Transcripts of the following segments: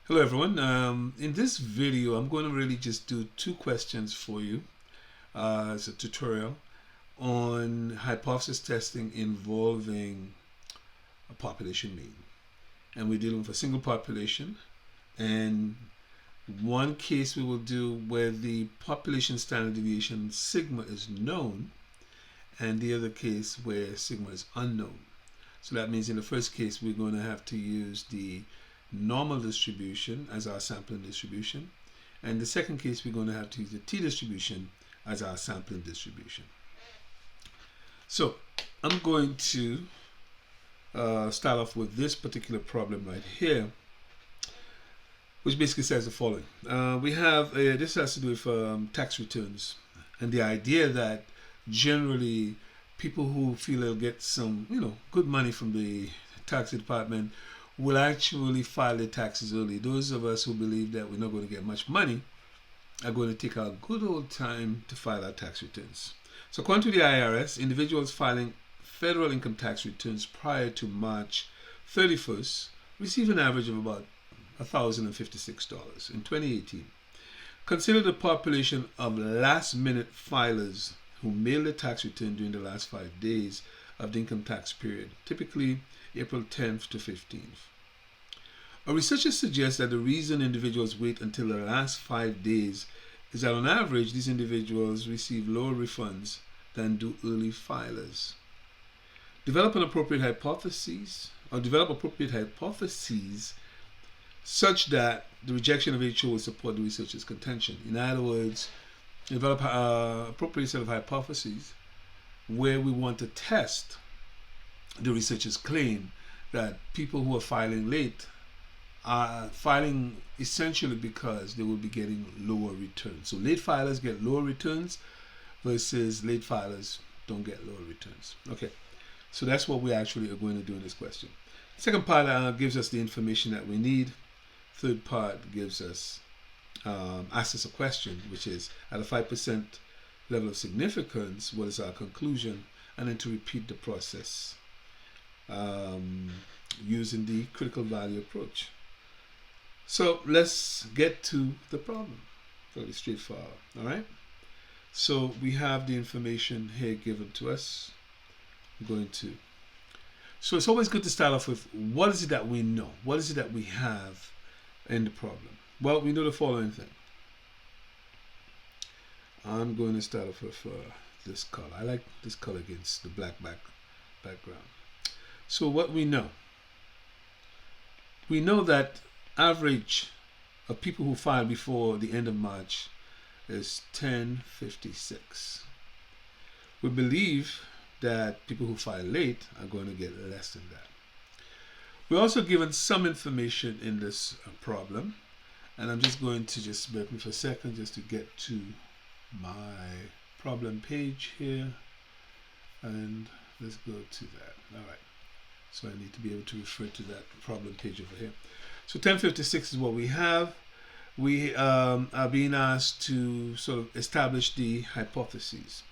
Hello everyone. In this video, I'm going to really just do two questions for you as a tutorial on hypothesis testing involving a population mean. And we're dealing with a single population. And one case we will do where the population standard deviation sigma is known, and the other case where sigma is unknown. So that means in the first case, we're going to have to use the normal distribution as our sampling distribution. And the second case, we're going to have to use the t-distribution as our sampling distribution. So I'm going to start off with this particular problem right here, which basically says the following. We have, this has to do with tax returns, and the idea that generally people who feel they'll get some, good money from the tax department will actually file their taxes early. Those of us who believe that we're not going to get much money are going to take our good old time to file our tax returns. So according to the IRS, individuals filing federal income tax returns prior to March 31st receive an average of about $1,056 in 2018. Consider the population of last-minute filers who mail their tax return during the last 5 days of the income tax period, typically April 10th to 15th. A researcher suggests that the reason individuals wait until the last 5 days is that on average these individuals receive lower refunds than do early filers. Develop appropriate hypotheses such that the rejection of HO will support the researcher's contention. In other words, develop an appropriate set of hypotheses where we want to test the researcher's claim that people who are filing late are filing essentially because they will be getting lower returns. So late filers get lower returns versus late filers don't get lower returns. Okay, so that's what we actually are going to do in this question. Second part gives us the information that we need. Third part gives us, asks us a question, which is at a 5% level of significance, what is our conclusion? And then to repeat the process using the critical value approach. So let's get to the problem. Fairly straightforward. All right. So we have the information here given to us. So it's always good to start off with what is it that we know? What is it that we have in the problem? Well, we know the following thing. I'm going to start off with this color. I like this color against the black background. So what we know that average of people who file before the end of March is 1056. We believe that people who file late are going to get less than that. We're also given some information in this problem, and I'm just going to just bear with me for a second just to get to my problem page here, and let's go to that. All right, so I need to be able to refer to that problem page over here. So 1056 is what we have. We are being asked to sort of establish the hypotheses.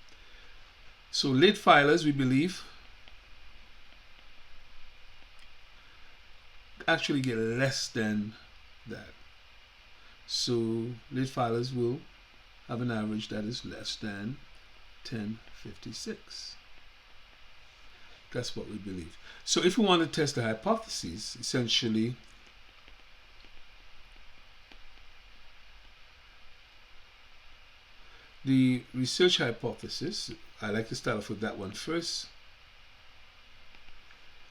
So late filers, we believe, actually get less than that. So late filers will have an average that is less than 1056. That's what we believe. So if we want to test the hypotheses, essentially the research hypothesis, I like to start off with that one first,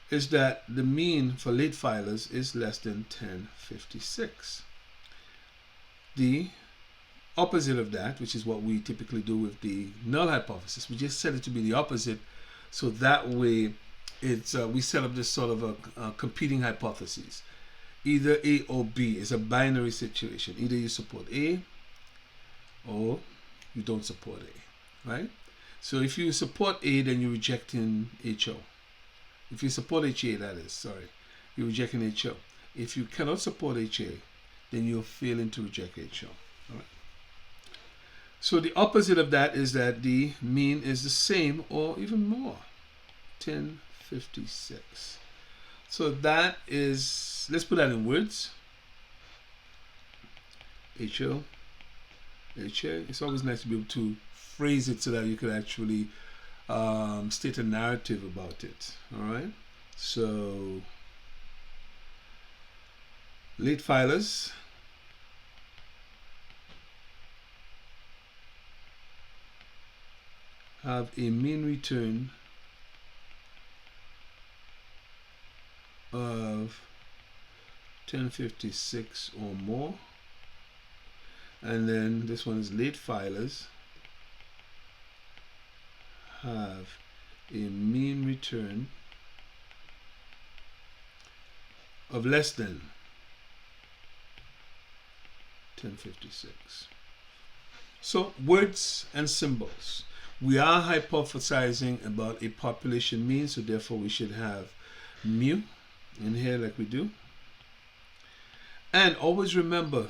is that the mean for late filers is less than 1056. The opposite of that, which is what we typically do with the null hypothesis, we just set it to be the opposite, so that way it's we set up this sort of a competing hypothesis. Either A or B is a binary situation. Either you support A or you don't support A, right? So if you support A, then you're rejecting HO. If you support HA, that is, sorry, you're rejecting HO. If you cannot support HA, then you're failing to reject HO. All right. So the opposite of that is that the mean is the same or even more, 1056. So that is, let's put that in words. HO, HA. It's always nice to be able to phrase it so that you could actually state a narrative about it. All right. So late filers have a mean return of 1056 or more, and then this one is late filers have a mean return of less than 1056. So words and symbols. We are hypothesizing about a population mean, so therefore we should have mu in here like we do. And always remember,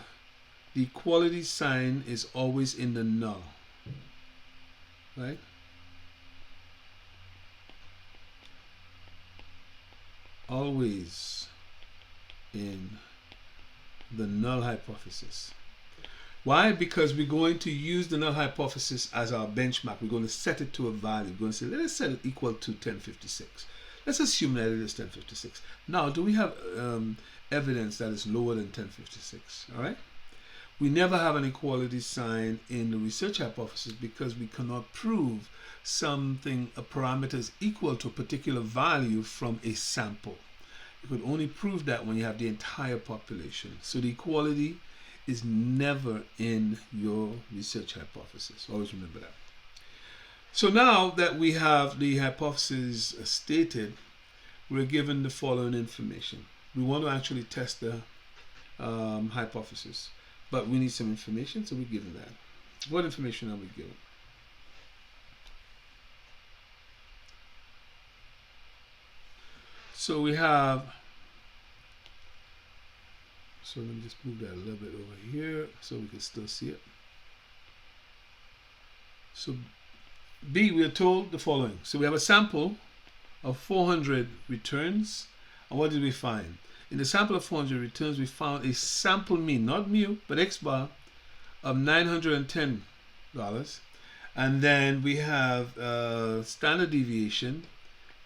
the equality sign is always in the null, right? Always in the null hypothesis. Why? Because we're going to use the null hypothesis as our benchmark. We're going to set it to a value. We're going to say, let's set it equal to 1056. Let's assume that it is 1056. Now, do we have evidence that is lower than 1056? All right. We never have an equality sign in the research hypothesis because we cannot prove something, a parameter is equal to a particular value from a sample. You could only prove that when you have the entire population. So the equality is never in your research hypothesis. Always remember that. So now that we have the hypothesis stated, we're given the following information. We want to actually test the hypothesis, but we need some information, so we're given that. What information are we given? So we have, so let me just move that a little bit over here so we can still see it. So B, we are told the following. So we have a sample of 400 returns. And what did we find? In the sample of 400 returns, we found a sample mean, not mu, but X bar, of $910. And then we have standard deviation,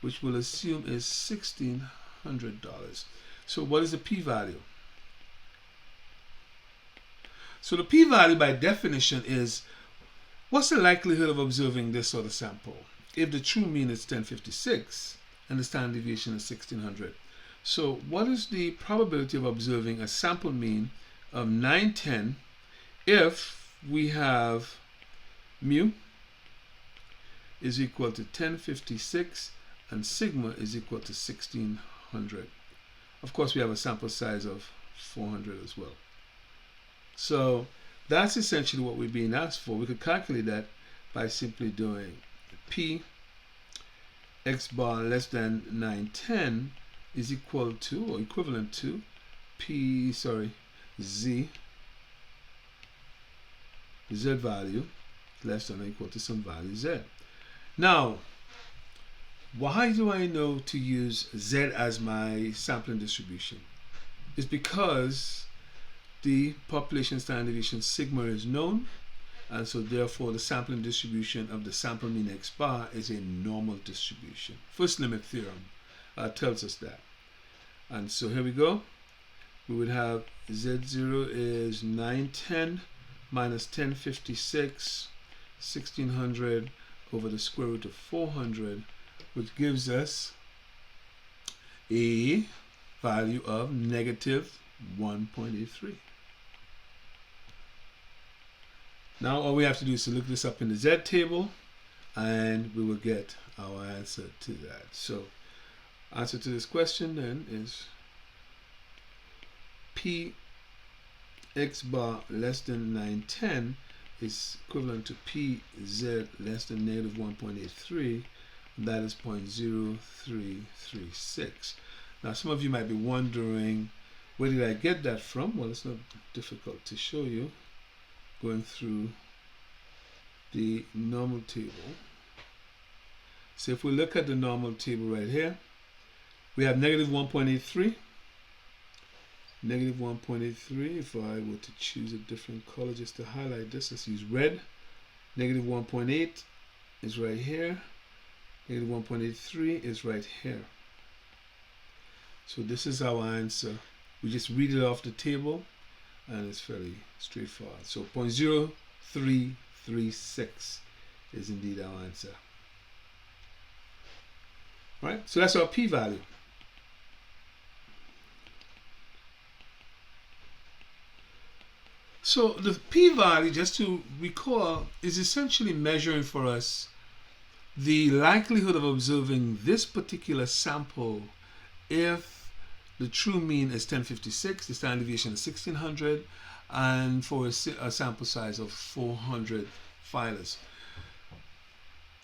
which we'll assume is $1,600. So what is the p-value? So the p-value by definition is, what's the likelihood of observing this sort of sample? If the true mean is 1056 and the standard deviation is 1600. So what is the probability of observing a sample mean of 910 if we have mu is equal to 1056 and sigma is equal to 1600? Of course, we have a sample size of 400 as well. So that's essentially what we're being asked for. We could calculate that by simply doing p x bar less than 910 is equal to or equivalent to z value less than or equal to some value z. Now, why do I know to use z as my sampling distribution? It's because the population standard deviation sigma is known, and so therefore the sampling distribution of the sample mean x bar is a normal distribution. First limit theorem tells us that. And so here we go. We would have z0 is 910 minus 1056, 1600 over the square root of 400, which gives us a value of negative 1.83. Now all we have to do is to look this up in the Z table and we will get our answer to that. So answer to this question then is p x bar less than 910 is equivalent to pz less than negative 1.83. That is 0.0336. Now some of you might be wondering, where did I get that from? Well, it's not difficult to show you. Going through the normal table. So if we look at the normal table right here, we have negative 1.83 Negative 1.83. If I were to choose a different color just to highlight this, let's use red. Negative 1.8 is right here. Negative 1.83 is right here. So this is our answer. We just read it off the table and it's fairly straightforward. So 0.0336 is indeed our answer. Right? So that's our p-value. So the p-value, just to recall, is essentially measuring for us the likelihood of observing this particular sample if the true mean is 1056, the standard deviation is 1600, and for a sample size of 400 filers.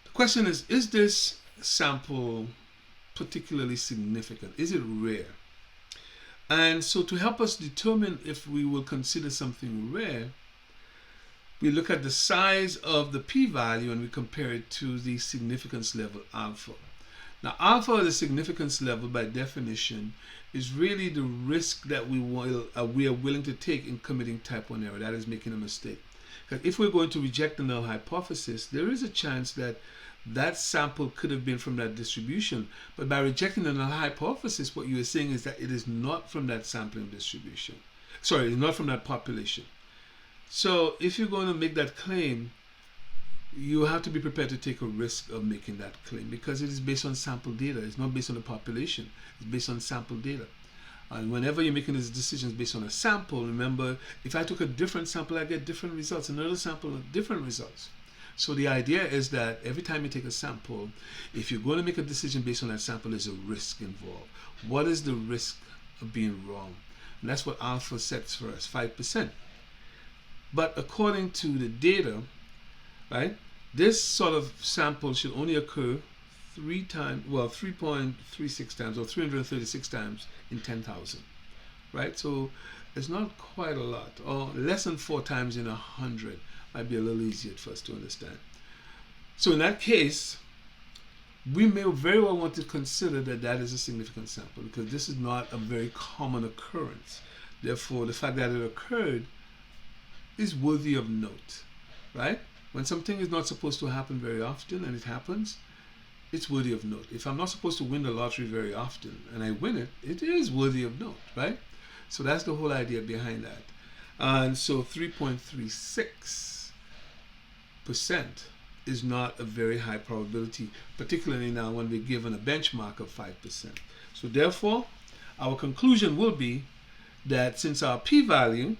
The question is this sample particularly significant? Is it rare? And so to help us determine if we will consider something rare, we look at the size of the p-value and we compare it to the significance level alpha. Now, alpha, the significance level, by definition, is really the risk that we are willing to take in committing type 1 error, that is making a mistake. Because if we're going to reject the null hypothesis, there is a chance that that sample could have been from that distribution. But by rejecting the null hypothesis, what you are saying is that it is not from that sampling distribution. Sorry, it's not from that population. So if you're going to make that claim, you have to be prepared to take a risk of making that claim because it is based on sample data. It's not based on the population. It's based on sample data. And whenever you're making these decisions based on a sample, remember, if I took a different sample, I get different results. Another sample, different results. So the idea is that every time you take a sample, if you're going to make a decision based on that sample, there's a risk involved. What is the risk of being wrong? And that's what alpha sets for us, 5%. But according to the data, right, this sort of sample should only occur 3.36 times or 336 times in 10,000, right? So it's not quite a lot, or less than 4 times in 100 might be a little easier for us to understand. So in that case, we may very well want to consider that that is a significant sample because this is not a very common occurrence. Therefore, the fact that it occurred is worthy of note, right? When something is not supposed to happen very often and it happens, it's worthy of note. If I'm not supposed to win the lottery very often and I win it, it is worthy of note, right? So that's the whole idea behind that. And so 3.36% is not a very high probability, particularly now when we're given a benchmark of 5%. So therefore, our conclusion will be that since our p-value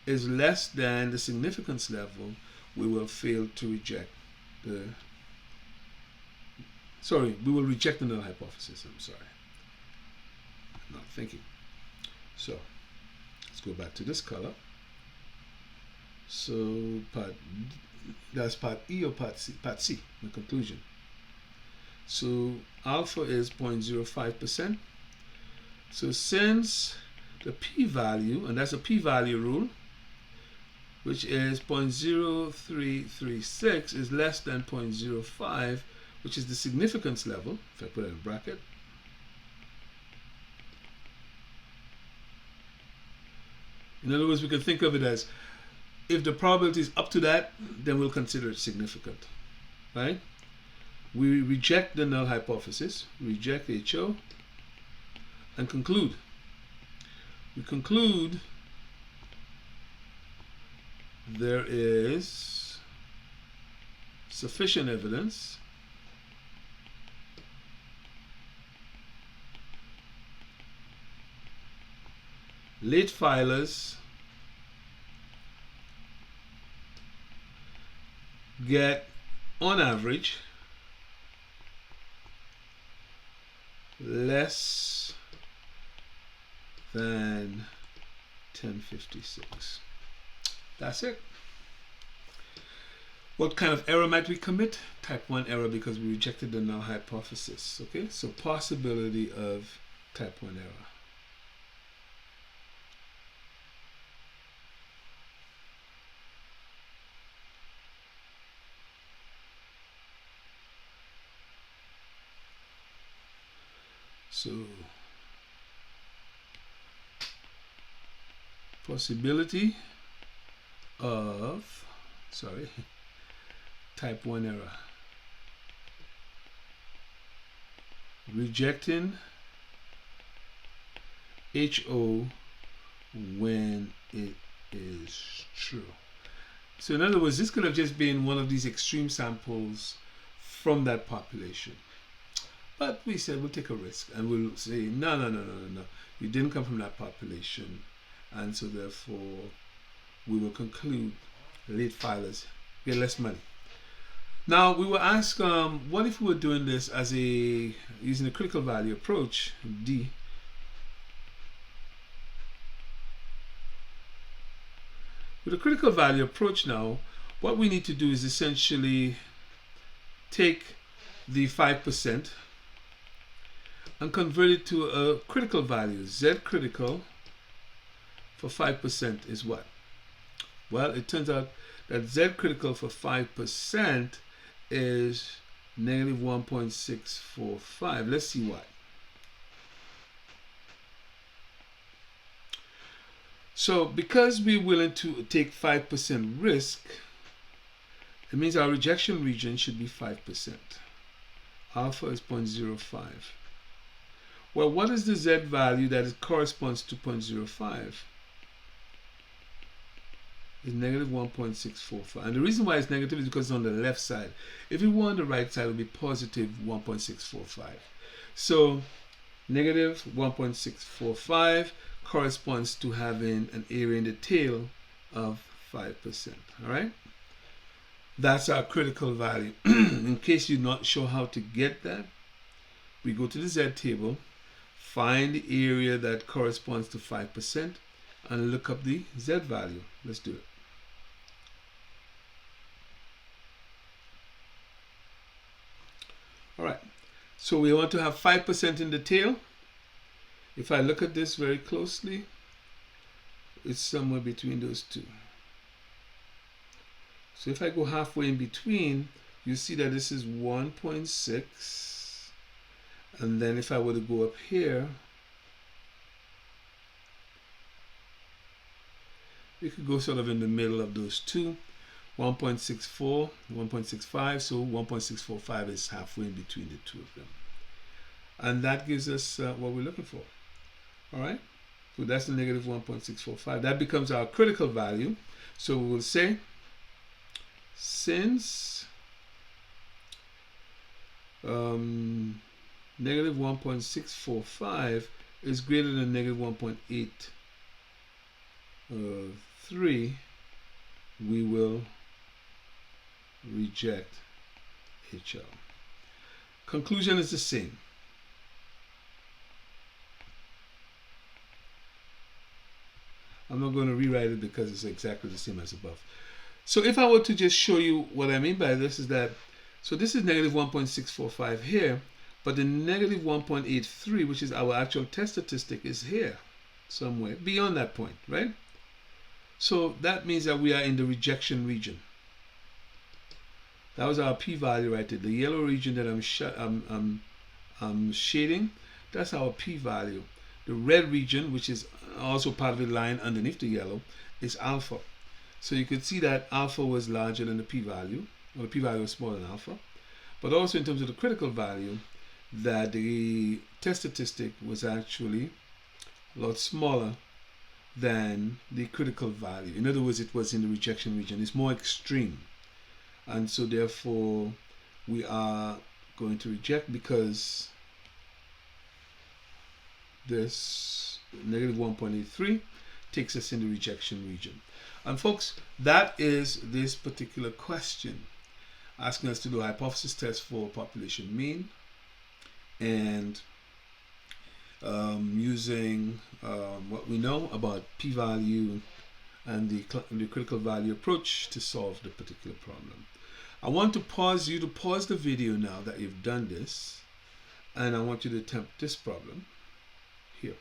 is less than the significance level, we will fail to reject the, we will reject the null hypothesis. I'm sorry. I'm not thinking. So let's go back to this color. So that's part E or part C? Part C, the conclusion. So alpha is 0.05%. So since the p-value, and that's a p-value rule, which is 0.0336, is less than 0.05, which is the significance level, if I put it in a bracket. In other words, we can think of it as if the probability is up to that, then we'll consider it significant, right? We reject the null hypothesis, reject HO, and conclude. We conclude there is sufficient evidence late filers get, on average, less than 1056. That's it. What kind of error might we commit? Type 1 error because we rejected the null hypothesis. Okay, so possibility of type 1 error. So possibility of, sorry, type 1 error, rejecting HO when it is true. So in other words, this could have just been one of these extreme samples from that population. But we said we'll take a risk and we'll say, no, you didn't come from that population. And so therefore, we will conclude late filers get less money. Now, we were asked, what if we were doing this as using a critical value approach, D. With a critical value approach now, what we need to do is essentially take the 5% and convert it to a critical value. Z critical for 5% is what? Well, it turns out that Z critical for 5% is negative 1.645. Let's see why. So because we're willing to take 5% risk, it means our rejection region should be 5%. Alpha is 0.05. Well, what is the Z value that corresponds to 0.05? It's negative 1.645. And the reason why it's negative is because it's on the left side. If it were on the right side, it would be positive 1.645. So negative 1.645 corresponds to having an area in the tail of 5%. All right? That's our critical value. In case you're not sure how to get that, we go to the Z table, find the area that corresponds to 5%, and look up the Z value. Let's do it. All right. So we want to have 5% in the tail. If I look at this very closely, it's somewhere between those two. So if I go halfway in between, you see that this is 1.6. And then if I were to go up here, we could go sort of in the middle of those two. 1.64, 1.65, so 1.645 is halfway in between the two of them. And that gives us what we're looking for. All right, so that's the negative 1.645. That becomes our critical value. So we will say, since negative 1.645 is greater than negative 1.83, we will reject HL. Conclusion is the same. I'm not going to rewrite it because it's exactly the same as above. So if I were to just show you what I mean by this is that, so this is negative 1.645 here, but the negative 1.83, which is our actual test statistic, is here somewhere beyond that point, right? So that means that we are in the rejection region. That was our p-value right there. The yellow region that I'm shading, that's our p-value. The red region, which is also part of the line underneath the yellow, is alpha. So you could see that alpha was larger than the p-value, or the p-value was smaller than alpha. But also in terms of the critical value, that the test statistic was actually a lot smaller than the critical value. In other words, it was in the rejection region. It's more extreme. And so therefore, we are going to reject because this negative 1.83 takes us in the rejection region. And folks, that is this particular question, asking us to do a hypothesis test for population mean and using what we know about p-value and the critical value approach to solve the particular problem. I want to pause you to pause the video now that you've done this, and I want you to attempt this problem here.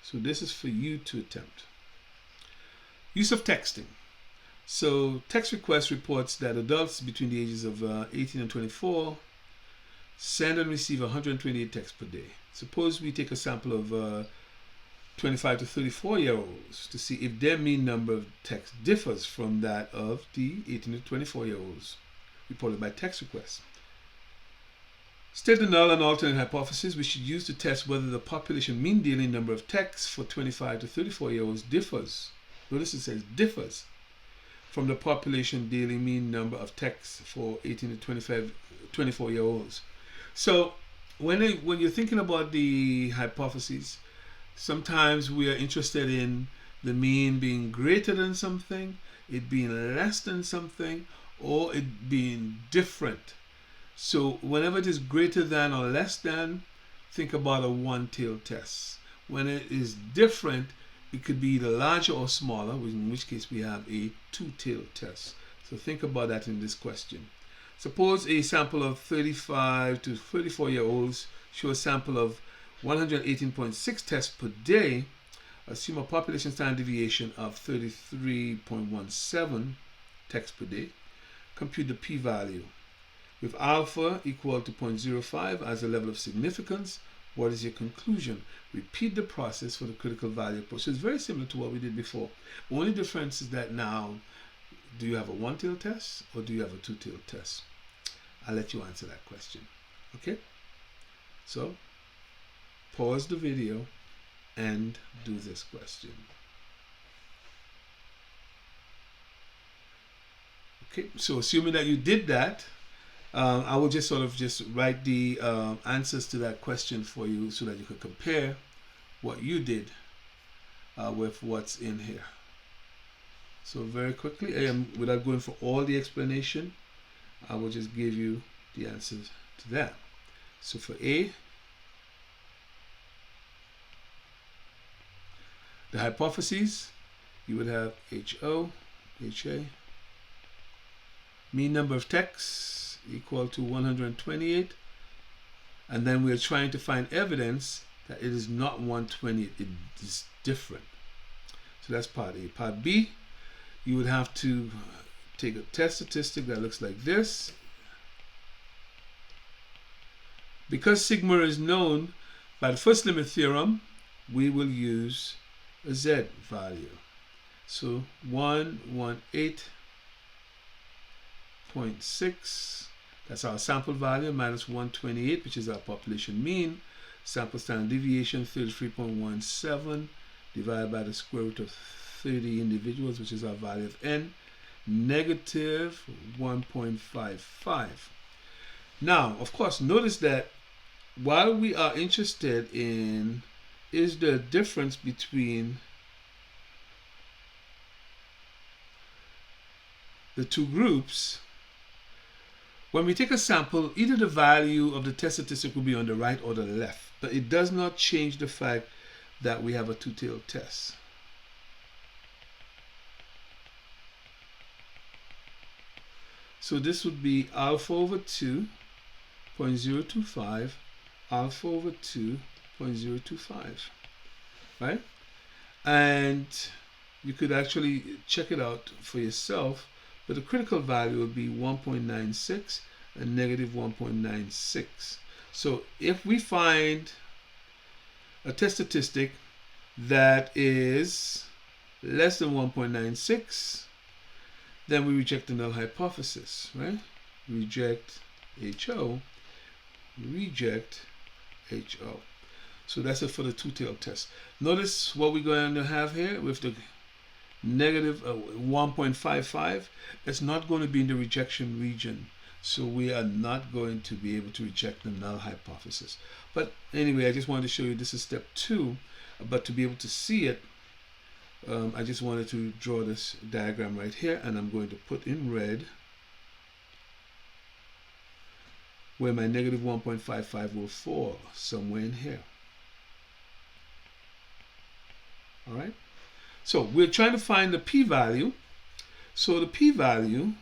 So this is for you to attempt. Use of texting. So text request reports that adults between the ages of 18 and 24 send and receive 128 texts per day. Suppose we take a sample of 25 to 34-year-olds to see if their mean number of text differs from that of the 18 to 24-year-olds reported by text requests. State the null and alternate hypothesis we should use to test whether the population mean daily number of texts for 25 to 34-year-olds differs. Notice it says differs from the population daily mean number of texts for 18 to 24-year-olds. So when you're thinking about the hypotheses, sometimes we are interested in the mean being greater than something, it being less than something, or it being different. So whenever it is greater than or less than, think about a one-tailed test. When it is different, it could be either larger or smaller, in which case we have a two-tailed test. So think about that in this question. Suppose a sample of 35 to 34-year-olds show a sample of 118.6 tests per day. Assume a population standard deviation of 33.17 texts per day. Compute the p-value. With alpha equal to 0.05 as a level of significance, what is your conclusion? Repeat the process for the critical value approach. So it's very similar to what we did before. The only difference is that now, do you have a one-tailed test or do you have a two-tailed test? I'll let you answer that question. Okay? So, pause the video and do this question. Okay, so assuming that you did that, I will just write the answers to that question for you so that you can compare what you did with what's in here. So very quickly, without going for all the explanation, I will just give you the answers to that. So for A, the hypotheses, you would have HO, HA, mean number of texts equal to 128, and then we're trying to find evidence that it is not 128, it is different. So that's part A. Part B, you would have to take a test statistic that looks like this. Because sigma is known by the first limit theorem, we will use a Z value. So 118.6, that's our sample value, minus 128, which is our population mean. Sample standard deviation 33.17 divided by the square root of 30 individuals, which is our value of n, negative 1.55. Now, of course, notice that while we are interested in is the difference between the two groups, when we take a sample, either the value of the test statistic will be on the right or the left, but it does not change the fact that we have a two-tailed test. So this would be alpha over 2, 0.025, alpha over 2, 0.025, right? And you could actually check it out for yourself, but the critical value would be 1.96 and negative 1.96. So if we find a test statistic that is less than 1.96, then we reject the null hypothesis, right? Reject HO, reject HO. So that's it for the two-tailed test. Notice what we're going to have here with the negative 1.55. It's not going to be in the rejection region. So we are not going to be able to reject the null hypothesis. But anyway, I just wanted to show you this is step 2. But to be able to see it, I just wanted to draw this diagram right here, and I'm going to put in red where my negative 1.55 will fall, somewhere in here. All right. So we're trying to find the p-value. So the p-value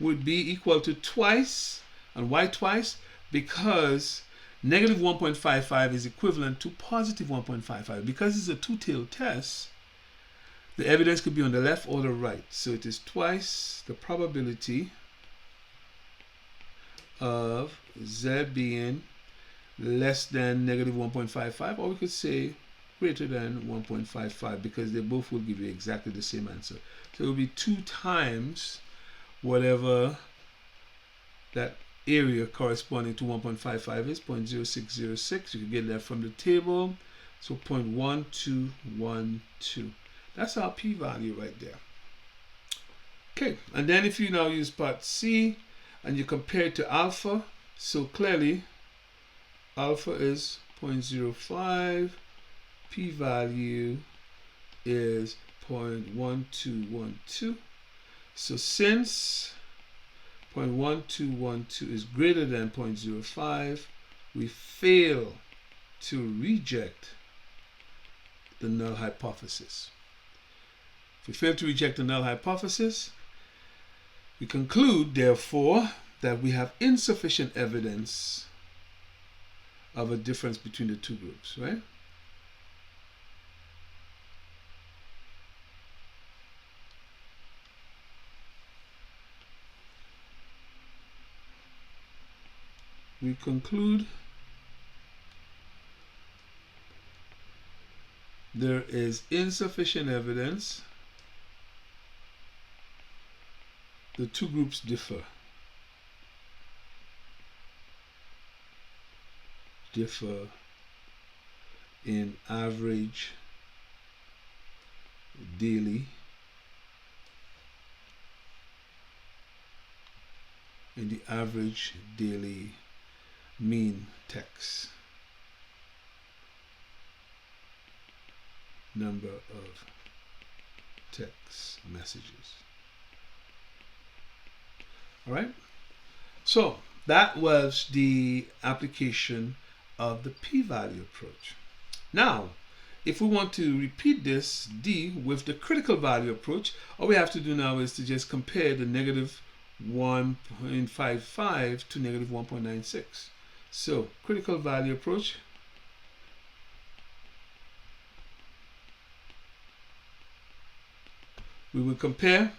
would be equal to twice. And why twice? Because negative 1.55 is equivalent to positive 1.55. Because it's a two-tailed test, the evidence could be on the left or the right. So it is twice the probability of Z being less than negative 1.55, or we could say greater than 1.55, because they both will give you exactly the same answer. So it will be 2 times whatever that area corresponding to 1.55 is, 0.0606. You can get that from the table. So 0.1212. That's our p-value right there. Okay, and then if you now use part C and you compare it to alpha, so clearly alpha is 0.05, p-value is 0.1212. So since 0.1212 is greater than 0.05, we fail to reject the null hypothesis. If we fail to reject the null hypothesis, we conclude, therefore, that we have insufficient evidence of a difference between the two groups, right? We conclude there is insufficient evidence. The two groups differ. In average daily mean text number of text messages. All right, so that was the application of the p-value approach. Now, if we want to repeat this D with the critical value approach, all we have to do now is to just compare the negative 1.55 to negative 1.96. So, critical value approach. We will compare.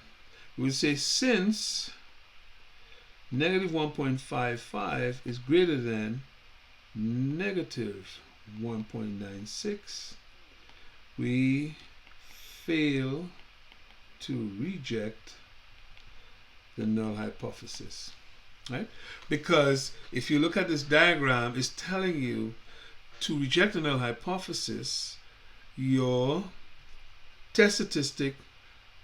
We will say since negative 1.55 is greater than negative 1.96, we fail to reject the null hypothesis, right? Because if you look at this diagram, it's telling you to reject the null hypothesis, your test statistic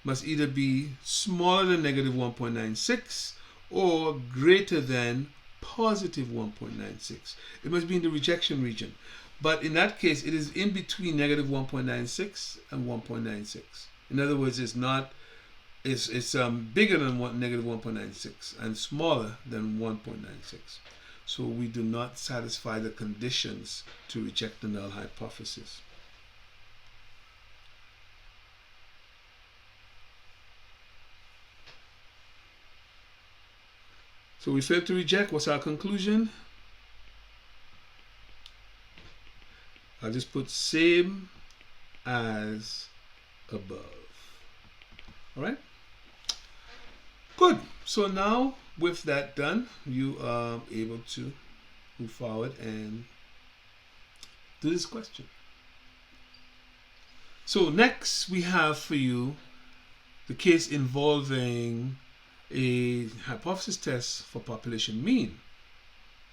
must either be smaller than negative 1.96 or greater than positive 1.96. It must be in the rejection region. But in that case, it is in between negative 1.96 and 1.96. In other words, it's bigger than negative 1.96 and smaller than 1.96. So we do not satisfy the conditions to reject the null hypothesis. So we failed to reject. What's our conclusion? I'll just put same as above. All right? Good. So now with that done, you are able to move forward and do this question. So next we have for you the case involving a hypothesis test for population mean,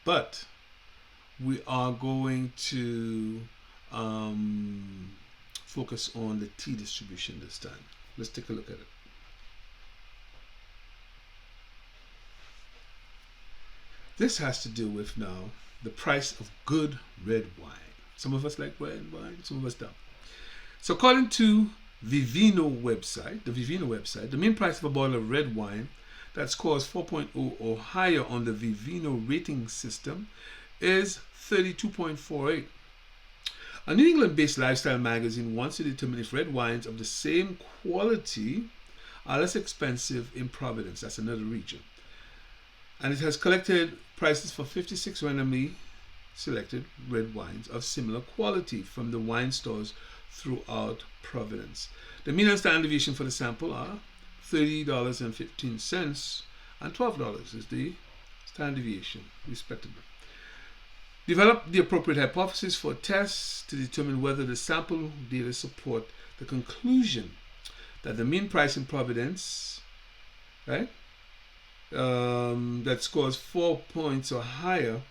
but we are going to focus on the t-distribution this time. Let's take a look at it. This has to do with now the price of good red wine. Some of us like red wine, some of us don't. So according to the Vivino website, the mean price of a bottle of red wine that scores 4.0 or higher on the Vivino rating system is 32.48. A New England-based lifestyle magazine wants to determine if red wines of the same quality are less expensive in Providence, that's another region. And it has collected prices for 56 randomly selected red wines of similar quality from the wine stores throughout Providence. The mean and standard deviation for the sample are $30.15 and $12 is the standard deviation, respectively. Develop the appropriate hypothesis for a test to determine whether the sample data support the conclusion that the mean price in Providence, right, that scores 4 points or higher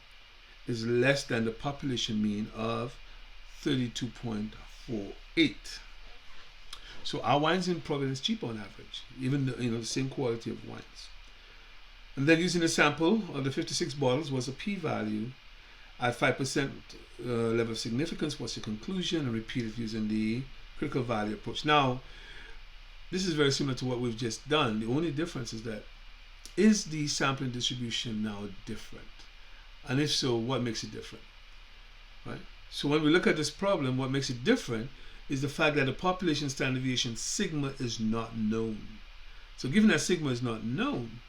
is less than the population mean of 32.48. So are wines in Providence cheap on average, even the same quality of wines? And then using the sample of the 56 bottles was a p-value at 5% level of significance. What's your conclusion? And repeat it using the critical value approach. Now, this is very similar to what we've just done. The only difference is that, is the sampling distribution now different? And if so, what makes it different? Right? So when we look at this problem, what makes it different is the fact that the population standard deviation sigma is not known. So given that sigma is not known,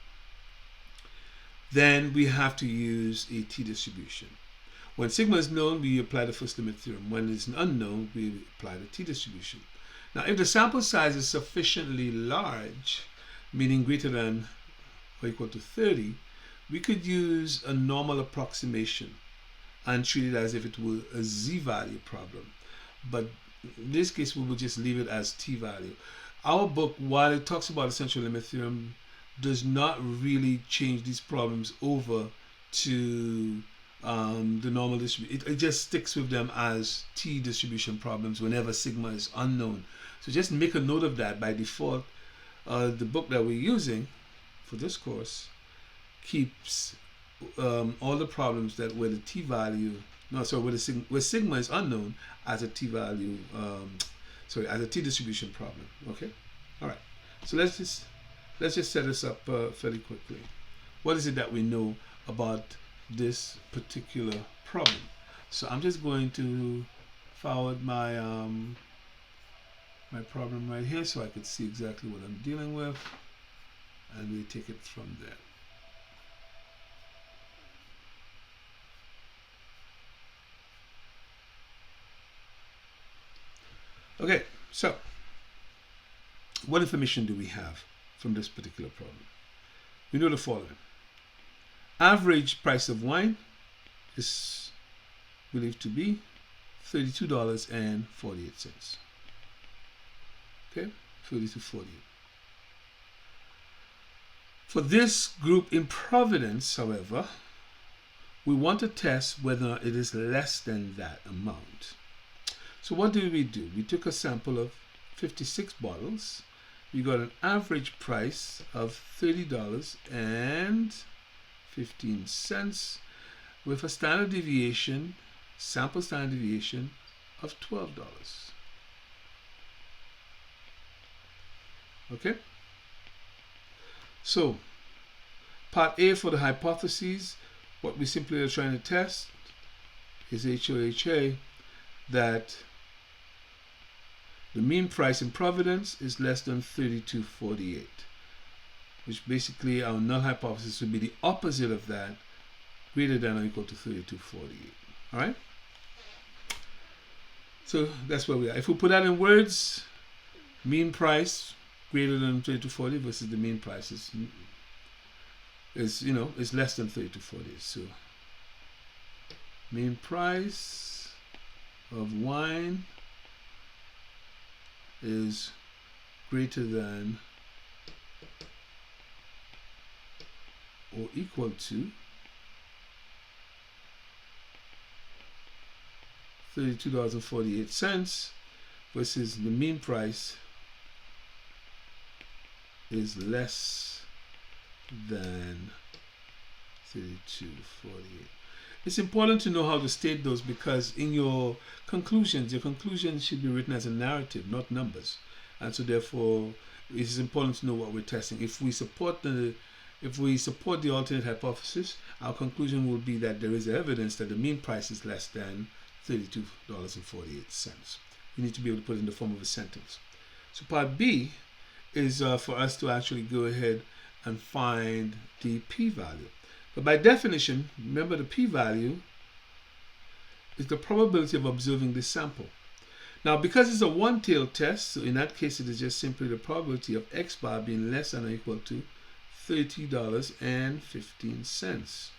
then we have to use a t-distribution. When sigma is known, we apply the first limit theorem. When it's unknown, we apply the t-distribution. Now, if the sample size is sufficiently large, meaning greater than or equal to 30, we could use a normal approximation and treat it as if it were a z-value problem. But in this case, we will just leave it as t-value. Our book, while it talks about the central limit theorem, does not really change these problems over to the normal distribution. It just sticks with them as t-distribution problems whenever sigma is unknown. So just make a note of that. By default, the book that we're using for this course keeps all the problems that where the t-value, where sigma is unknown as a t-value, as a t-distribution problem. Okay, all right. So let's just set this up fairly quickly. What is it that we know about this particular problem? So I'm just going to forward my my problem right here so I could see exactly what I'm dealing with, and we take it from there. Okay, so what information do we have from this particular problem? We know the following. Average price of wine is believed to be $32.48. Okay, 32.48. For this group in Providence, however, we want to test whether it is less than that amount. So what did we do? We took a sample of 56 bottles. We got an average price of $30.15 with a standard deviation, sample standard deviation of $12. Okay? So, part A for the hypotheses, what we simply are trying to test is HOHA, that the mean price in Providence is less than 32.48, which basically our null hypothesis would be the opposite of that, greater than or equal to 32.48. All right? So that's where we are. If we put that in words, mean price greater than 32.40 versus the mean price is less than 32.40. So mean price of wine is greater than or equal to $32.48 versus the mean price is less than 32.48. It's important to know how to state those, because in your conclusions should be written as a narrative, not numbers. And so therefore it is important to know what we're testing. If we support the alternate hypothesis, our conclusion will be that there is evidence that the mean price is less than $32.48. You need to be able to put it in the form of a sentence. So part B is for us to actually go ahead and find the p-value. But by definition, remember the p-value is the probability of observing this sample. Now, because it's a one-tailed test, so in that case it is just simply the probability of x bar being less than or equal to $30.15.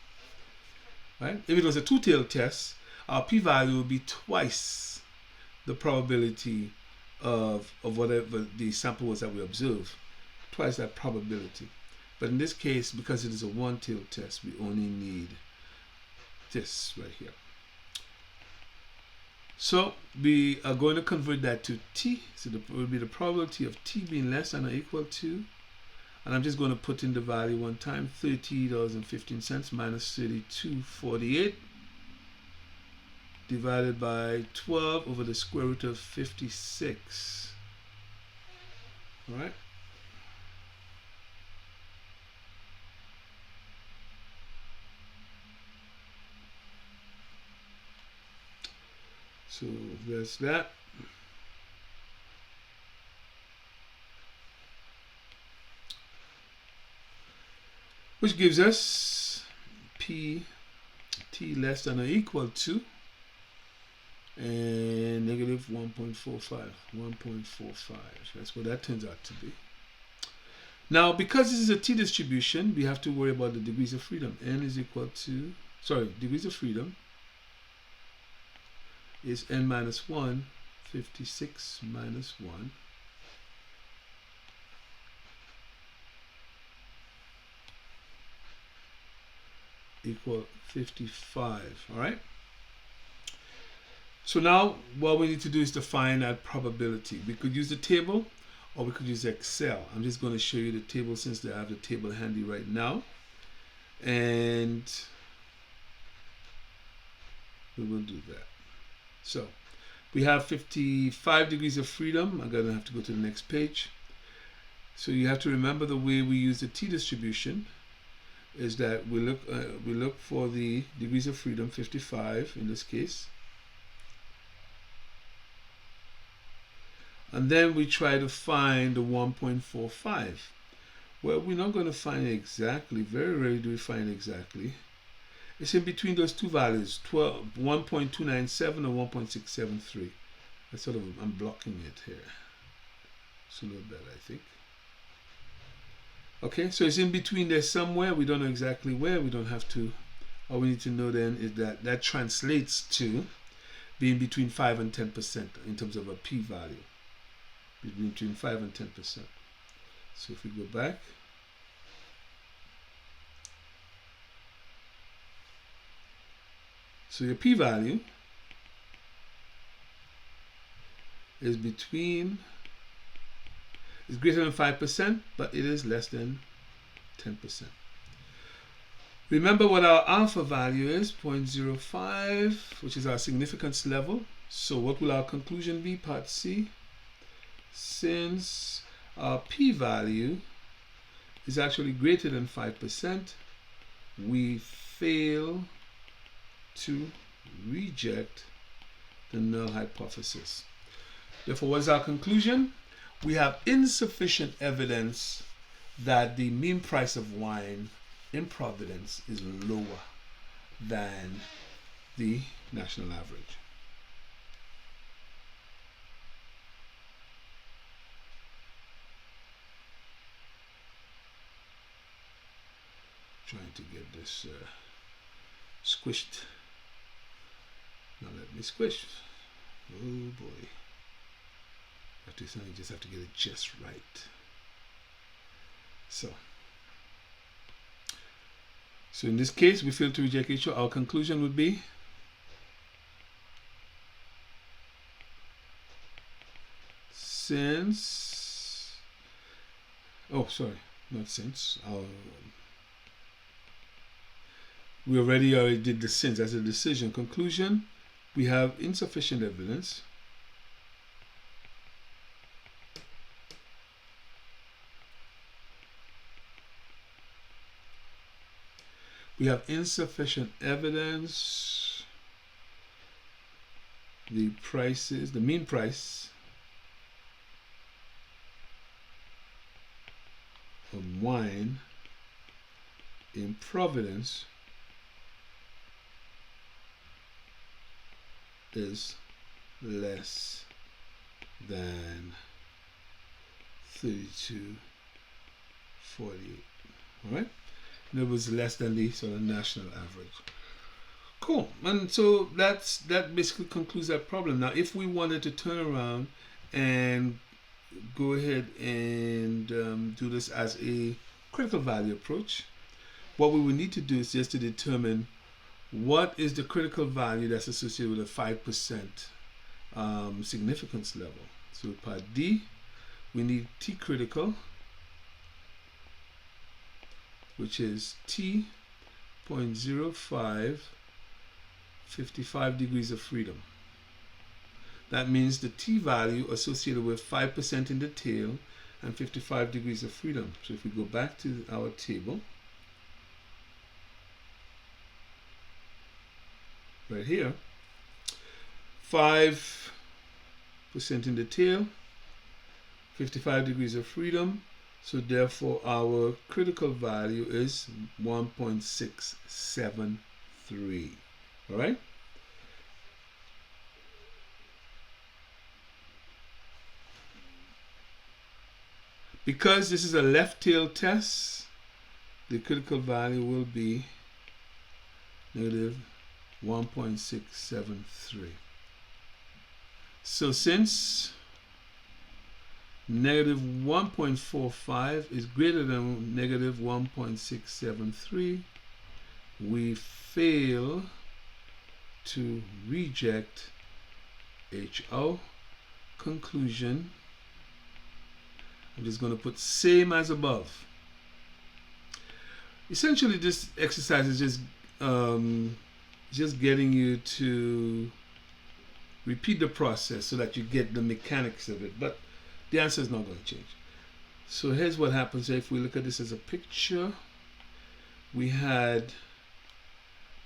right? If it was a two-tailed test, our p-value would be twice the probability of whatever the sample was that we observe, twice that probability. But in this case, because it is a one-tailed test, we only need this right here. So we are going to convert that to t. So it will be the probability of t being less than or equal to, and I'm just going to put in the value one time, $30.15 minus 32.48 divided by 12 over the square root of 56. All right. So that's that. Which gives us p t less than or equal to and negative 1.45. That's what that turns out to be. Now, because this is a t distribution, we have to worry about the degrees of freedom. N is equal to, degrees of freedom is n minus 1, 56 minus 1. Equal 55, all right? So now what we need to do is to find that probability. We could use the table or we could use Excel. I'm just going to show you the table since I have the table handy right now. And we will do that. So we have 55 degrees of freedom. I'm going to have to go to the next page. So you have to remember the way we use the t distribution is that we look for the degrees of freedom, 55 in this case, and then we try to find the 1.45. Well, we're not going to find it exactly. Very rarely do we find it exactly. It's in between those two values, 1.297 or 1.673. I'm blocking it here. It's a little better, I think. Okay, so it's in between there somewhere. We don't know exactly where. We don't have to. All we need to know then is that that translates to being between 5 and 10% in terms of a p-value. Between 5 and 10%. So if we go back, so your p-value is greater than 5%, but it is less than 10%. Remember what our alpha value is, 0.05, which is our significance level. So what will our conclusion be, part C? Since our p-value is actually greater than 5%, we fail to reject the null hypothesis. Therefore, what is our conclusion? We have insufficient evidence that the mean price of wine in Providence is lower than the national average. Trying to get this squished. Now let me squish. Oh boy. You just have to get it just right. So in this case, we fail to reject each other. Our conclusion would be since, we already did the since as a decision. Conclusion, we have insufficient evidence the mean price of wine in Providence is less than 32.48. All right, and it was less than the sort of national average. Cool. And so that basically concludes that problem. Now, if we wanted to turn around and go ahead and do this as a critical value approach, what we would need to do is just to determine what is the critical value that's associated with a 5% significance level. So part D, we need T critical, which is T 0.05 55 degrees of freedom. That means the T value associated with 5% in the tail and 55 degrees of freedom. So if we go back to our table, right here, 5% in the tail, 55 degrees of freedom. So therefore our critical value is 1.673. All right. Because this is a left tail test, the critical value will be negative 1.673. So since negative 1.45 is greater than negative 1.673, we fail to reject HO. Conclusion, I'm just going to put same as above. Essentially, this exercise is just getting you to repeat the process so that you get the mechanics of it, but the answer is not going to change. So here's what happens if we look at this as a picture. We had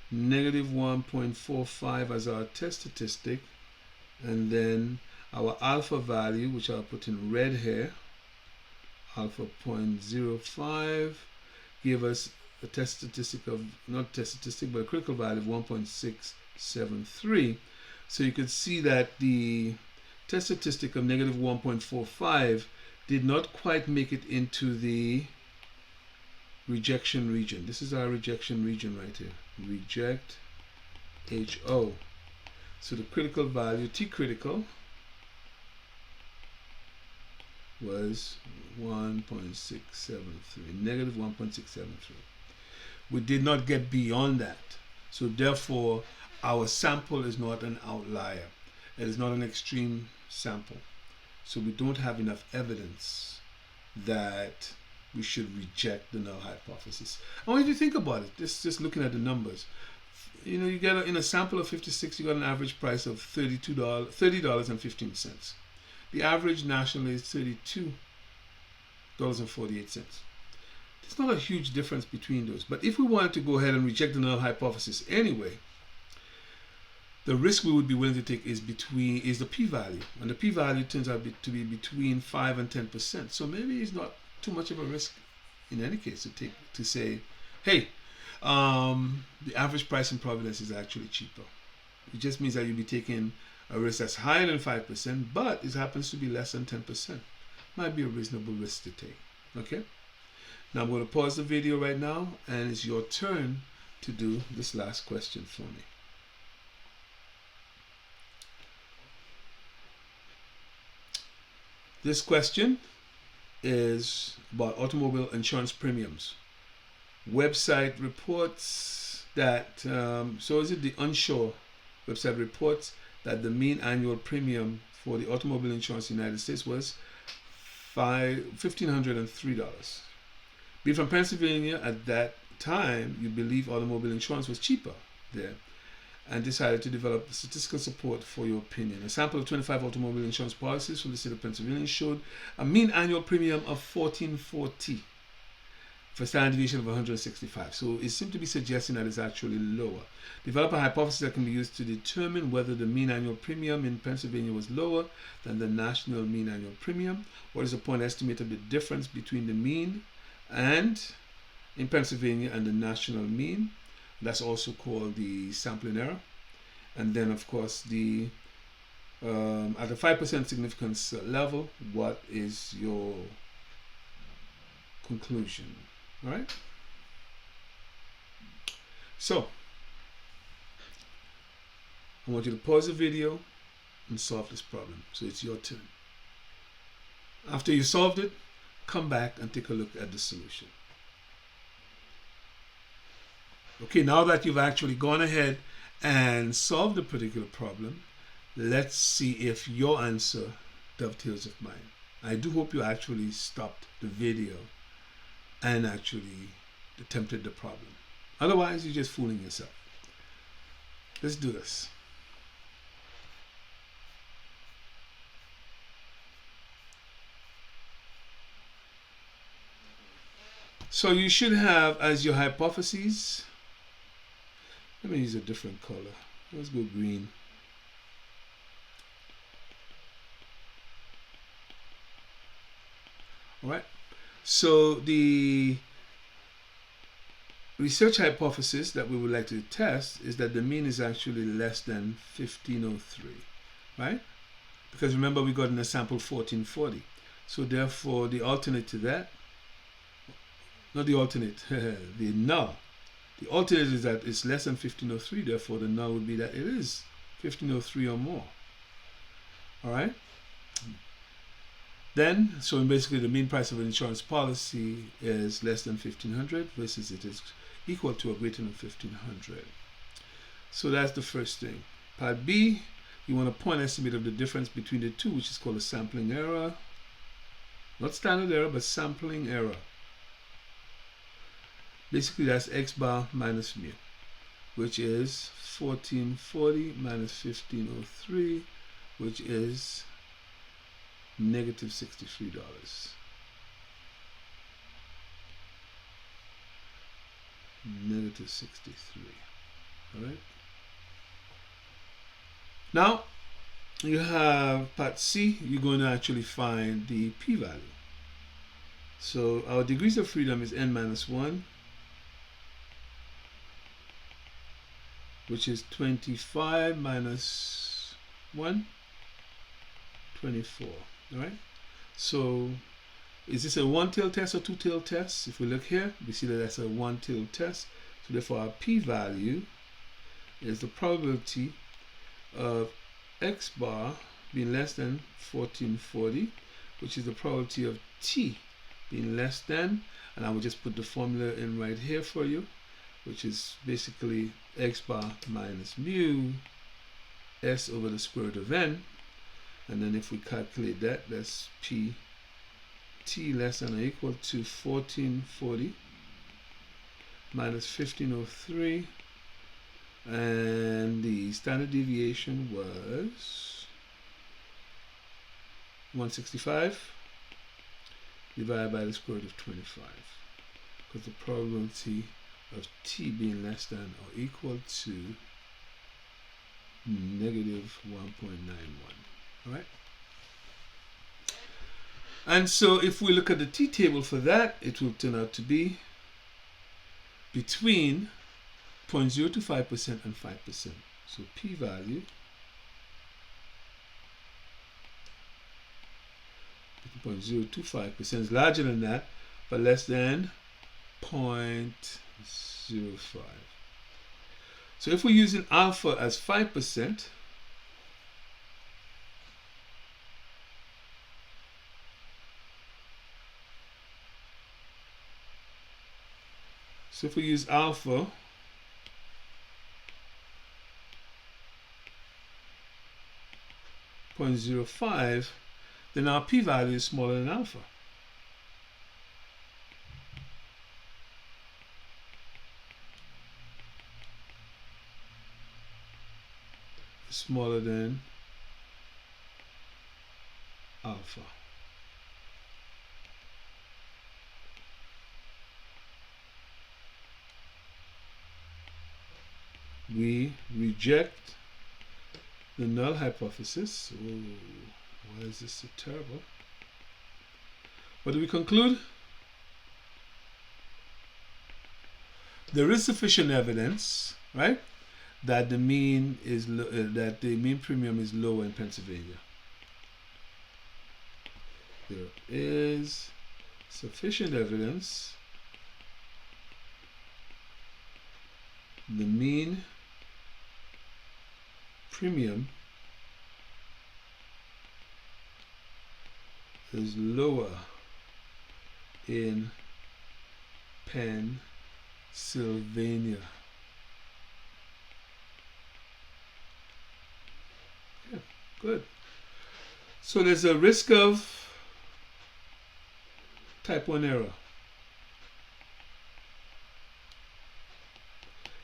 negative 1.45 as our test statistic, and then our alpha value, which I'll put in red here, alpha 0.05, gave us a test statistic of, not test statistic, but a critical value of 1.673. So you could see that the test statistic of negative 1.45 did not quite make it into the rejection region. This is our rejection region right here. Reject HO. So the critical value, T critical, was 1.673, negative 1.673. We did not get beyond that. So therefore, our sample is not an outlier. It is not an extreme sample. So we don't have enough evidence that we should reject the null hypothesis. I want you to think about it. Just looking at the numbers. You know, you get in a sample of 56, you got an average price of $30.15. The average nationally is $32.48. There's not a huge difference between those. But if we wanted to go ahead and reject the null hypothesis anyway, the risk we would be willing to take is the p-value, and the p-value turns out to be between 5 and 10%. So maybe it's not too much of a risk in any case to say, hey, the average price in Providence is actually cheaper. It just means that you'll be taking a risk that's higher than 5%, but it happens to be less than 10%. Might be a reasonable risk to take. Okay. Now I'm going to pause the video right now, and it's your turn to do this last question for me. This question is about automobile insurance premiums. Website reports that, so is it the Unshore website reports that the mean annual premium for the automobile insurance in the United States was $1,503. Being from Pennsylvania at that time, you believe automobile insurance was cheaper there, and decided to develop statistical support for your opinion. A sample of 25 automobile insurance policies from the state of Pennsylvania showed a mean annual premium of $1,440 for a standard deviation of 165. So it seemed to be suggesting that it's actually lower. Develop a hypothesis that can be used to determine whether the mean annual premium in Pennsylvania was lower than the national mean annual premium. What is the point estimate of the difference between the mean and in Pennsylvania and the national mean? That's also called the sampling error. And then, of course, the at the 5% significance level, what is your conclusion? All right. So I want you to pause the video and solve this problem. So it's your turn. After you solved it, come back and take a look at the solution. Okay, now that you've actually gone ahead and solved a particular problem, let's see if your answer dovetails with mine. I do hope you actually stopped the video and actually attempted the problem. Otherwise, you're just fooling yourself. Let's do this. So you should have as your hypotheses, let me use a different color. Let's go green. All right. So the research hypothesis that we would like to test is that the mean is actually less than 1503, right? Because remember we got in a sample 1440. So therefore the alternate to that, not the alternate, the null. The alternate is that it's less than 1503, therefore the null would be that it is 1503 or more. All right? Then, so basically the mean price of an insurance policy is less than 1500 versus it is equal to or greater than 1500. So that's the first thing. Part B, you want a point estimate of the difference between the two, which is called a sampling error. Not standard error, but sampling error. Basically that's x bar minus mu, which is 1440 minus 1503, which is negative $63. Negative 63. All right. Now you have part C. You're going to actually find the p-value. So our degrees of freedom is n minus 1, which is 25 minus 1, 24. All right. So is this a one-tailed test or two-tailed test? If we look here, we see that that's a one-tailed test. So therefore our p-value is the probability of x bar being less than 1440, which is the probability of t being less than, and I will just put the formula in right here for you, which is basically x bar minus mu s over the square root of n. And then if we calculate that, that's p t less than or equal to 1440 minus 1503, and the standard deviation was 165 divided by the square root of 25, because the probability of t being less than or equal to negative 1.91. All right. And so if we look at the t-table for that, it will turn out to be between 0.025% and 5%. So p-value between 0.025% is larger than that, but less than 0.05. So if we're using alpha as 5%, so if we use alpha .05, then our p-value is smaller than alpha. Smaller than alpha. We reject the null hypothesis. Oh, why is this so terrible? What do we conclude? There is sufficient evidence, right, that the mean is that the mean premium is lower in Pennsylvania. There is sufficient evidence the mean premium is lower in Pennsylvania. Yeah, good. So there's a risk of type 1 error.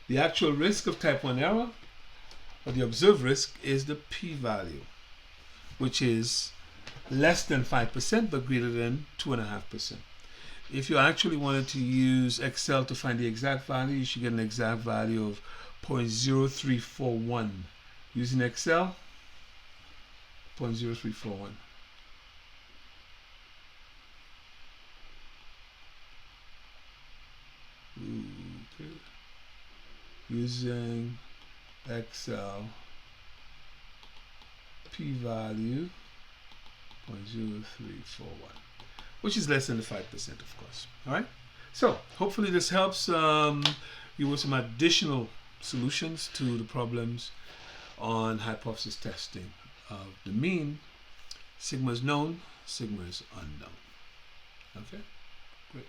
The actual risk of type 1 error, or the observed risk, is the p-value, which is less than 5% but greater than 2.5%. If you actually wanted to use Excel to find the exact value, you should get an exact value of 0.0341. Using Excel, 0.0341. Okay. Using Excel, p-value 0.0341, which is less than the 5%, of course. All right. So hopefully this helps you with some additional solutions to the problems on hypothesis testing of the mean. Sigma is known, sigma is unknown. Okay, great.